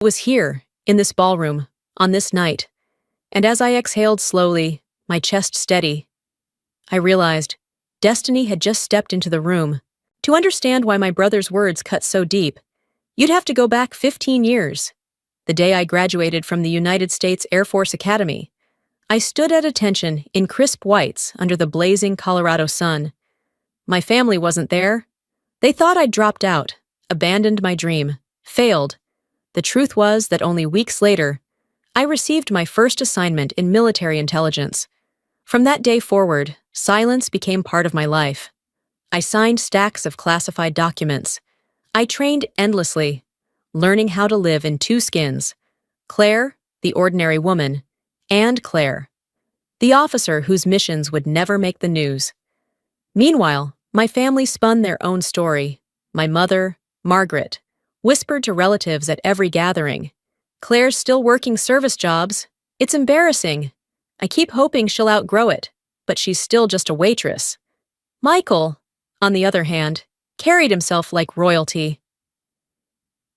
It was here, in this ballroom, on this night, and as I exhaled slowly, my chest steady, I realized destiny had just stepped into the room. To understand why my brother's words cut so deep, you'd have to go back 15 years. The day I graduated from the United States Air Force Academy, I stood at attention in crisp whites under the blazing Colorado sun. My family wasn't there. They thought I'd dropped out, abandoned my dream, failed. The truth was that only weeks later, I received my first assignment in military intelligence. From that day forward, silence became part of my life. I signed stacks of classified documents. I trained endlessly, learning how to live in two skins: Claire, the ordinary woman, and Claire, the officer whose missions would never make the news. Meanwhile, my family spun their own story. My mother, Margaret, whispered to relatives at every gathering, "Claire's still working service jobs. It's embarrassing. I keep hoping she'll outgrow it, but she's still just a waitress." Michael, on the other hand, carried himself like royalty.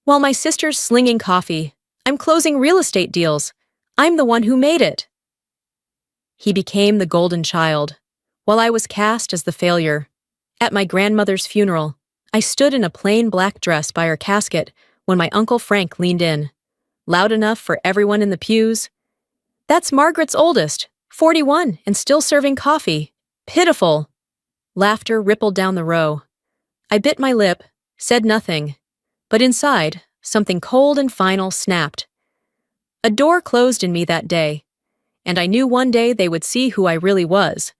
While my sister's slinging coffee, I'm closing real estate deals. I'm the one who made it. He became the golden child, while I was cast as the failure. At my grandmother's funeral, I stood in a plain black dress by her casket when my Uncle Frank leaned in, loud enough for everyone in the pews. "That's Margaret's oldest, 41, and still serving coffee. Pitiful." Laughter rippled down the row. I bit my lip, said nothing, but inside, something cold and final snapped. A door closed in me that day, and I knew one day they would see who I really was.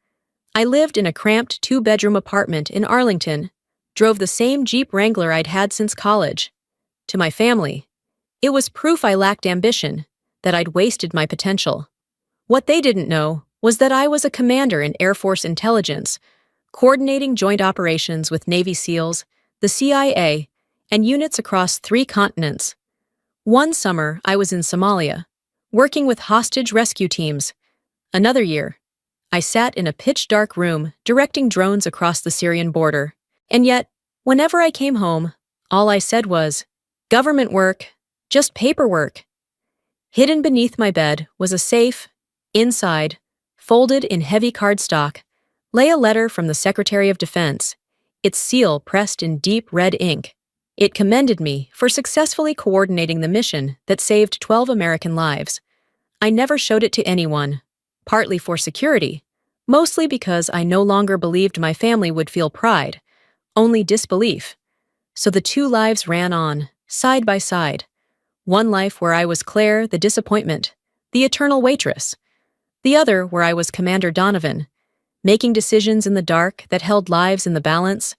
I lived in a cramped two-bedroom apartment in Arlington, drove the same Jeep Wrangler I'd had since college. To my family, it was proof I lacked ambition, that I'd wasted my potential. What they didn't know was that I was a commander in Air Force intelligence, coordinating joint operations with Navy SEALs, the CIA, and units across 3 continents. One summer, I was in Somalia, working with hostage rescue teams. Another year, I sat in a pitch-dark room directing drones across the Syrian border. And yet, whenever I came home, all I said was, "Government work, just paperwork." Hidden beneath my bed was a safe. Inside, folded in heavy cardstock, lay a letter from the Secretary of Defense, its seal pressed in deep red ink. It commended me for successfully coordinating the mission that saved 12 American lives. I never showed it to anyone, partly for security, mostly because I no longer believed my family would feel pride, only disbelief. So the 2 lives ran on, side by side. One life where I was Claire, the disappointment, the eternal waitress. The other where I was Commander Donovan, making decisions in the dark that held lives in the balance.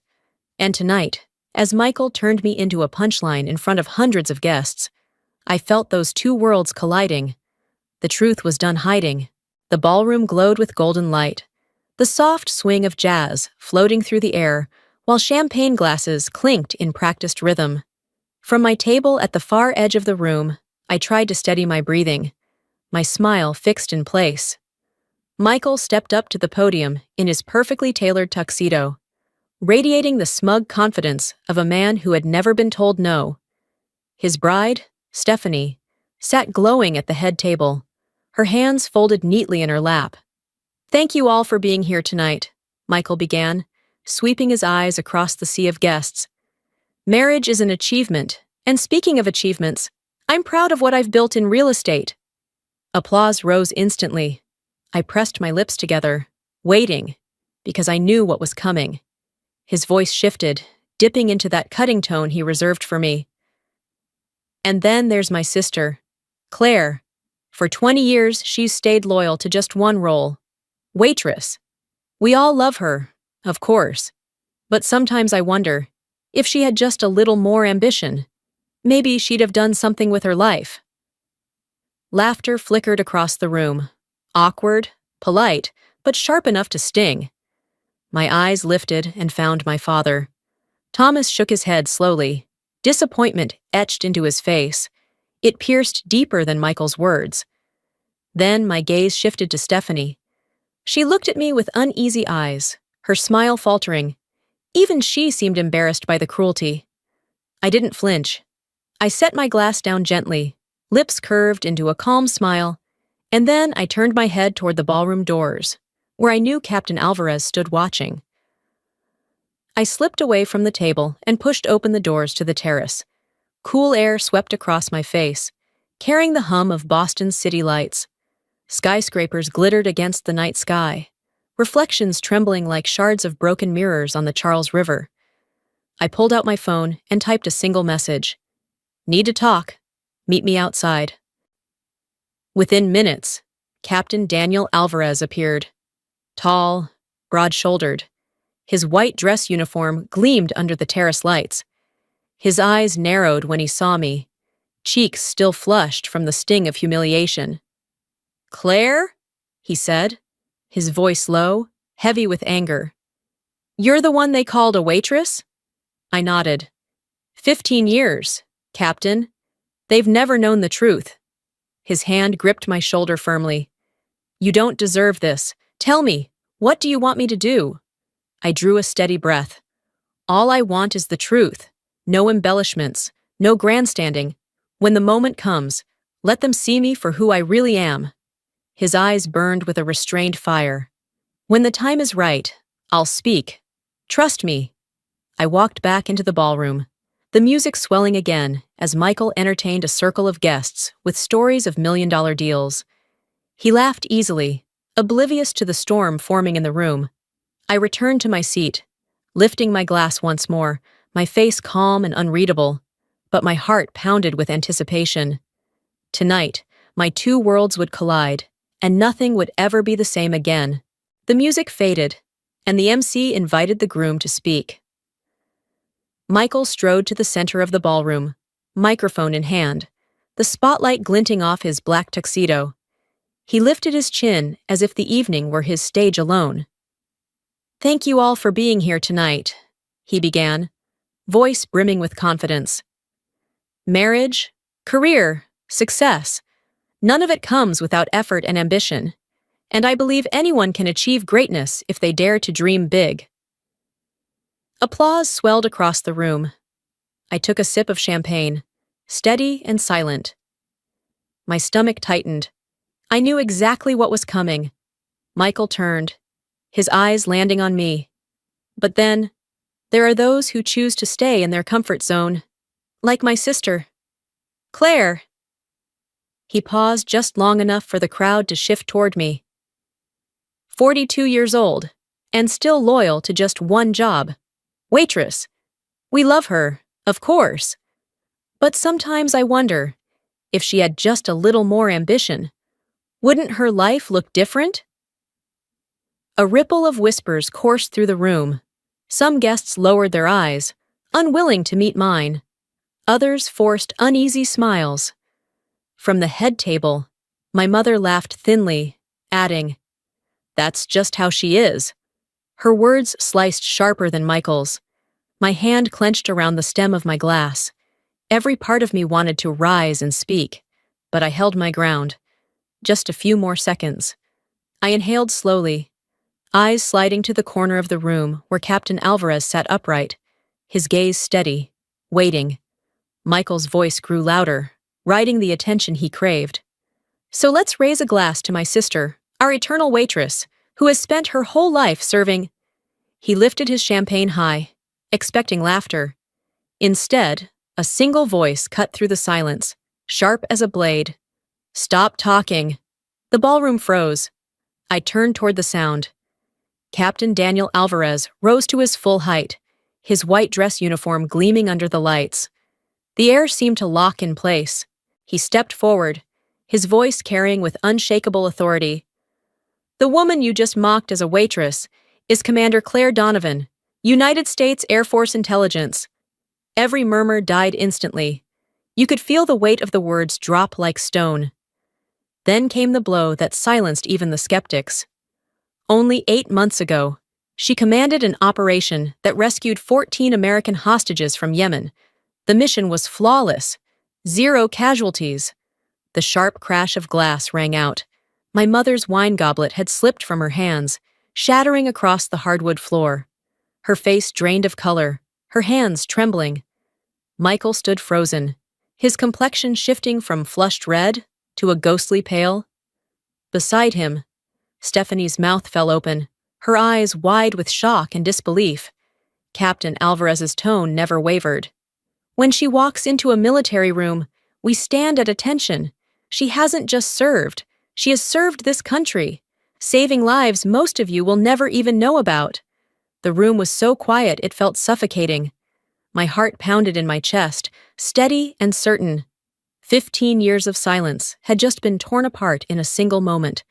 And tonight, as Michael turned me into a punchline in front of hundreds of guests, I felt those 2 worlds colliding. The truth was done hiding. The ballroom glowed with golden light, the soft swing of jazz floating through the air, while champagne glasses clinked in practiced rhythm. From my table at the far edge of the room, I tried to steady my breathing, my smile fixed in place. Michael stepped up to the podium in his perfectly tailored tuxedo, radiating the smug confidence of a man who had never been told no. His bride, Stephanie, sat glowing at the head table, her hands folded neatly in her lap. "Thank you all for being here tonight," Michael began, sweeping his eyes across the sea of guests. "Marriage is an achievement, and speaking of achievements, I'm proud of what I've built in real estate." Applause rose instantly. I pressed my lips together, waiting, because I knew what was coming. His voice shifted, dipping into that cutting tone he reserved for me. "And then there's my sister, Claire. For 20 years, she's stayed loyal to just one role: waitress. We all love her, of course, but sometimes I wonder, if she had just a little more ambition, maybe she'd have done something with her life." Laughter flickered across the room, awkward, polite, but sharp enough to sting. My eyes lifted and found my father. Thomas shook his head slowly, disappointment etched into his face. It pierced deeper than Michael's words. Then my gaze shifted to Stephanie. She looked at me with uneasy eyes, her smile faltering. Even she seemed embarrassed by the cruelty. I didn't flinch. I set my glass down gently, lips curved into a calm smile, and then I turned my head toward the ballroom doors, where I knew Captain Alvarez stood watching. I slipped away from the table and pushed open the doors to the terrace. Cool air swept across my face, carrying the hum of Boston's city lights. Skyscrapers glittered against the night sky, reflections trembling like shards of broken mirrors on the Charles River. I pulled out my phone and typed a single message. Need to talk. Meet me outside. Within minutes, Captain Daniel Alvarez appeared. Tall, broad-shouldered. His white dress uniform gleamed under the terrace lights. His eyes narrowed when he saw me, cheeks still flushed from the sting of humiliation. "Claire?" he said, his voice low, heavy with anger. "You're the one they called a waitress?" I nodded. 15 years, Captain. They've never known the truth." His hand gripped my shoulder firmly. "You don't deserve this. Tell me, what do you want me to do?" I drew a steady breath. "All I want is the truth. No embellishments, no grandstanding. When the moment comes, let them see me for who I really am." His eyes burned with a restrained fire. "When the time is right, I'll speak. Trust me." I walked back into the ballroom, the music swelling again as Michael entertained a circle of guests with stories of million-dollar deals. He laughed easily, oblivious to the storm forming in the room. I returned to my seat, lifting my glass once more, my face calm and unreadable, but my heart pounded with anticipation. Tonight, my two worlds would collide, and nothing would ever be the same again. The music faded, and the MC invited the groom to speak. Michael strode to the center of the ballroom, microphone in hand, the spotlight glinting off his black tuxedo. He lifted his chin as if the evening were his stage alone. "Thank you all for being here tonight," he began, voice brimming with confidence. "Marriage, career, success, none of it comes without effort and ambition, and I believe anyone can achieve greatness if they dare to dream big." Applause swelled across the room. I took a sip of champagne, steady and silent. My stomach tightened. I knew exactly what was coming. Michael turned, his eyes landing on me. But then, there are those who choose to stay in their comfort zone, like my sister. "Claire!" He paused just long enough for the crowd to shift toward me. 42 years old, and still loyal to just one job. Waitress. We love her, of course. But sometimes I wonder, if she had just a little more ambition, wouldn't her life look different? A ripple of whispers coursed through the room. Some guests lowered their eyes, unwilling to meet mine. Others forced uneasy smiles. From the head table, my mother laughed thinly, adding, "That's just how she is." Her words sliced sharper than Michael's. My hand clenched around the stem of my glass. Every part of me wanted to rise and speak, but I held my ground. Just a few more seconds. I inhaled slowly, eyes sliding to the corner of the room where Captain Alvarez sat upright, his gaze steady, waiting. Michael's voice grew louder, riding the attention he craved. "So let's raise a glass to my sister, our eternal waitress, who has spent her whole life serving—" He lifted his champagne high, expecting laughter. Instead, a single voice cut through the silence, sharp as a blade. "Stop talking." The ballroom froze. I turned toward the sound. Captain Daniel Alvarez rose to his full height, his white dress uniform gleaming under the lights. The air seemed to lock in place. He stepped forward, his voice carrying with unshakable authority. "The woman you just mocked as a waitress is Commander Claire Donovan, United States Air Force Intelligence." Every murmur died instantly. You could feel the weight of the words drop like stone. Then came the blow that silenced even the skeptics. Only 8 months ago, she commanded an operation that rescued 14 American hostages from Yemen. The mission was flawless. 0 casualties. The sharp crash of glass rang out. My mother's wine goblet had slipped from her hands, shattering across the hardwood floor. Her face drained of color, her hands trembling. Michael stood frozen, his complexion shifting from flushed red to a ghostly pale. Beside him, Stephanie's mouth fell open, her eyes wide with shock and disbelief. Captain Alvarez's tone never wavered. When she walks into a military room, we stand at attention. She hasn't just served, she has served this country, saving lives most of you will never even know about. The room was so quiet it felt suffocating. My heart pounded in my chest, steady and certain. 15 years of silence had just been torn apart in a single moment,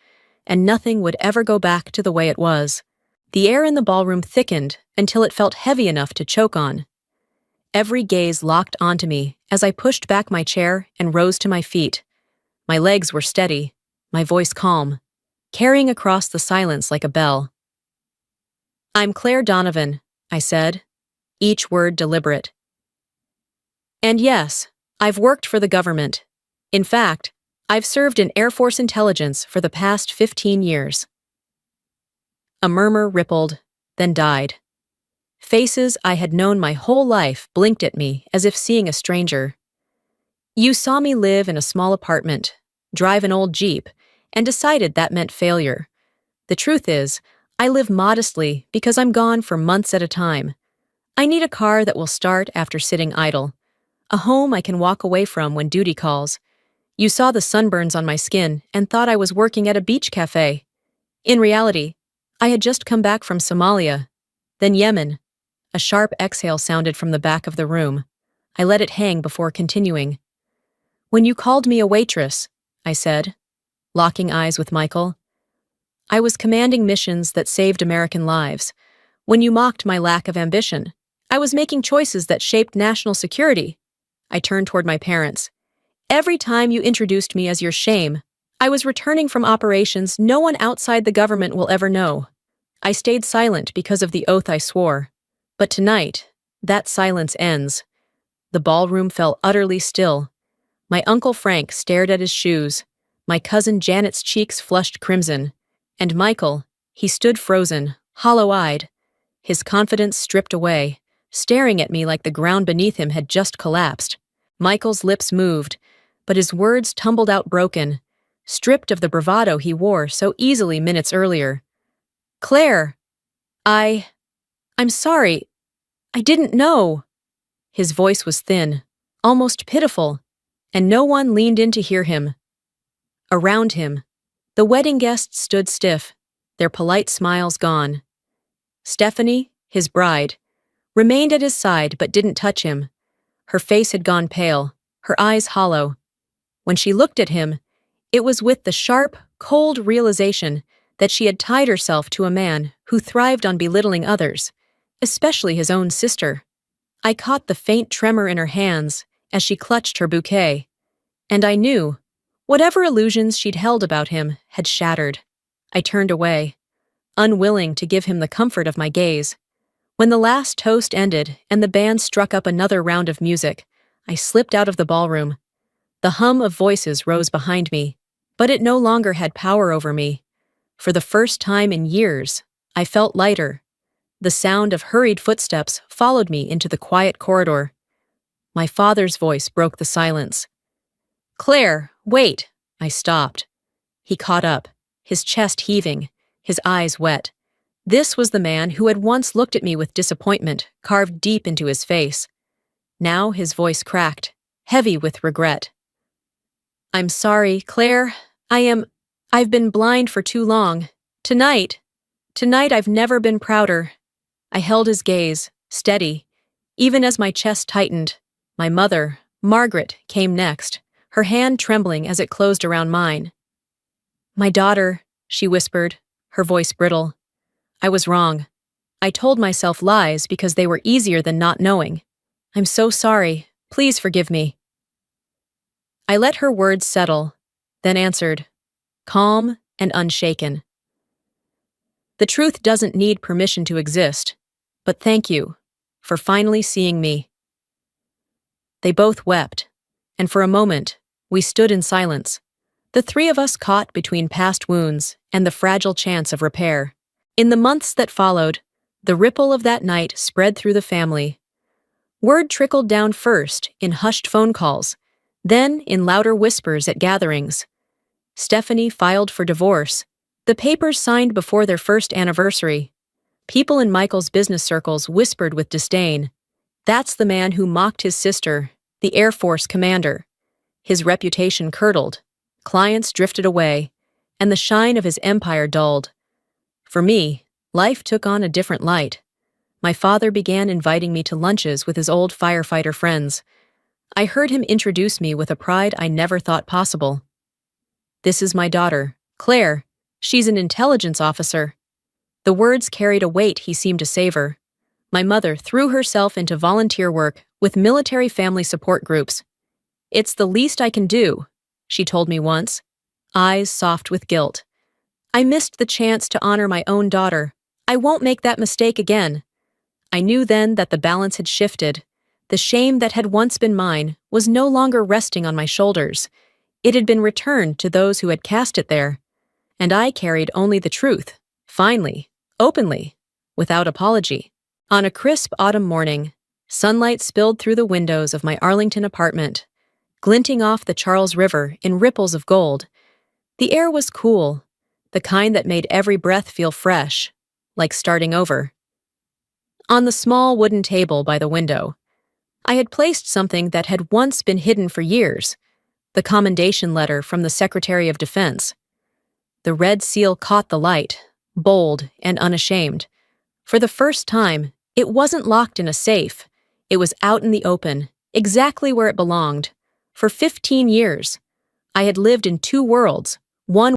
and nothing would ever go back to the way it was. The air in the ballroom thickened until it felt heavy enough to choke on. Every gaze locked onto me as I pushed back my chair and rose to my feet. My legs were steady, my voice calm, carrying across the silence like a bell. "I'm Claire Donovan," I said, each word deliberate. "And yes, I've worked for the government. In fact, I've served in Air Force intelligence for the past 15 years. A murmur rippled, then died. Faces I had known my whole life blinked at me as if seeing a stranger. You saw me live in a small apartment, drive an old Jeep, and decided that meant failure. The truth is, I live modestly because I'm gone for months at a time. I need a car that will start after sitting idle, a home I can walk away from when duty calls. You saw the sunburns on my skin and thought I was working at a beach cafe. In reality, I had just come back from Somalia, then Yemen. A sharp exhale sounded from the back of the room. I let it hang before continuing. "When you called me a waitress," I said, locking eyes with Michael, "I was commanding missions that saved American lives. When you mocked my lack of ambition, I was making choices that shaped national security." I turned toward my parents. "Every time you introduced me as your shame, I was returning from operations no one outside the government will ever know." I stayed silent because of the oath I swore. But tonight, that silence ends. The ballroom fell utterly still. My Uncle Frank stared at his shoes. My cousin Janet's cheeks flushed crimson. And Michael, he stood frozen, hollow-eyed, his confidence stripped away, staring at me like the ground beneath him had just collapsed. Michael's lips moved, but his words tumbled out broken, stripped of the bravado he wore so easily minutes earlier. "Claire, I'm sorry. I didn't know." His voice was thin, almost pitiful, and no one leaned in to hear him. Around him, the wedding guests stood stiff, their polite smiles gone. Stephanie, his bride, remained at his side but didn't touch him. Her face had gone pale, her eyes hollow. When she looked at him, it was with the sharp, cold realization that she had tied herself to a man who thrived on belittling others, especially his own sister. I caught the faint tremor in her hands as she clutched her bouquet, and I knew whatever illusions she'd held about him had shattered. I turned away, unwilling to give him the comfort of my gaze. When the last toast ended and the band struck up another round of music, I slipped out of the ballroom. The hum of voices rose behind me, but it no longer had power over me. For the first time in years, I felt lighter. The sound of hurried footsteps followed me into the quiet corridor. My father's voice broke the silence. "Claire, wait!" I stopped. He caught up, his chest heaving, his eyes wet. This was the man who had once looked at me with disappointment carved deep into his face. Now his voice cracked, heavy with regret. "I'm sorry, Claire. I've been blind for too long. Tonight I've never been prouder." I held his gaze, steady. Even as my chest tightened, my mother, Margaret, came next, her hand trembling as it closed around mine. "My daughter," she whispered, her voice brittle. "I was wrong. I told myself lies because they were easier than not knowing. I'm so sorry. Please forgive me." I let her words settle, then answered, calm and unshaken. "The truth doesn't need permission to exist, but thank you for finally seeing me." They both wept, and for a moment, we stood in silence, the three of us caught between past wounds and the fragile chance of repair. In the months that followed, the ripple of that night spread through the family. Word trickled down first in hushed phone calls, Then, in louder whispers at gatherings, Stephanie filed for divorce. The papers signed before their first anniversary. People in Michael's business circles whispered with disdain. That's the man who mocked his sister, the Air Force commander. His reputation curdled. Clients drifted away, and the shine of his empire dulled. For me, life took on a different light. My father began inviting me to lunches with his old firefighter friends. I heard him introduce me with a pride I never thought possible. "This is my daughter, Claire. She's an intelligence officer." The words carried a weight he seemed to savor. My mother threw herself into volunteer work with military family support groups. "It's the least I can do," she told me once, eyes soft with guilt. I missed the chance to honor my own daughter. I won't make that mistake again. I knew then that the balance had shifted. The shame that had once been mine was no longer resting on my shoulders. It had been returned to those who had cast it there. And I carried only the truth, finally, openly, without apology. On a crisp autumn morning, sunlight spilled through the windows of my Arlington apartment, glinting off the Charles River in ripples of gold. The air was cool, the kind that made every breath feel fresh, like starting over. On the small wooden table by the window, I had placed something that had once been hidden for years, the commendation letter from the Secretary of Defense. The red seal caught the light, bold and unashamed. For the first time, it wasn't locked in a safe. It was out in the open, exactly where it belonged. For 15 years, I had lived in two worlds, one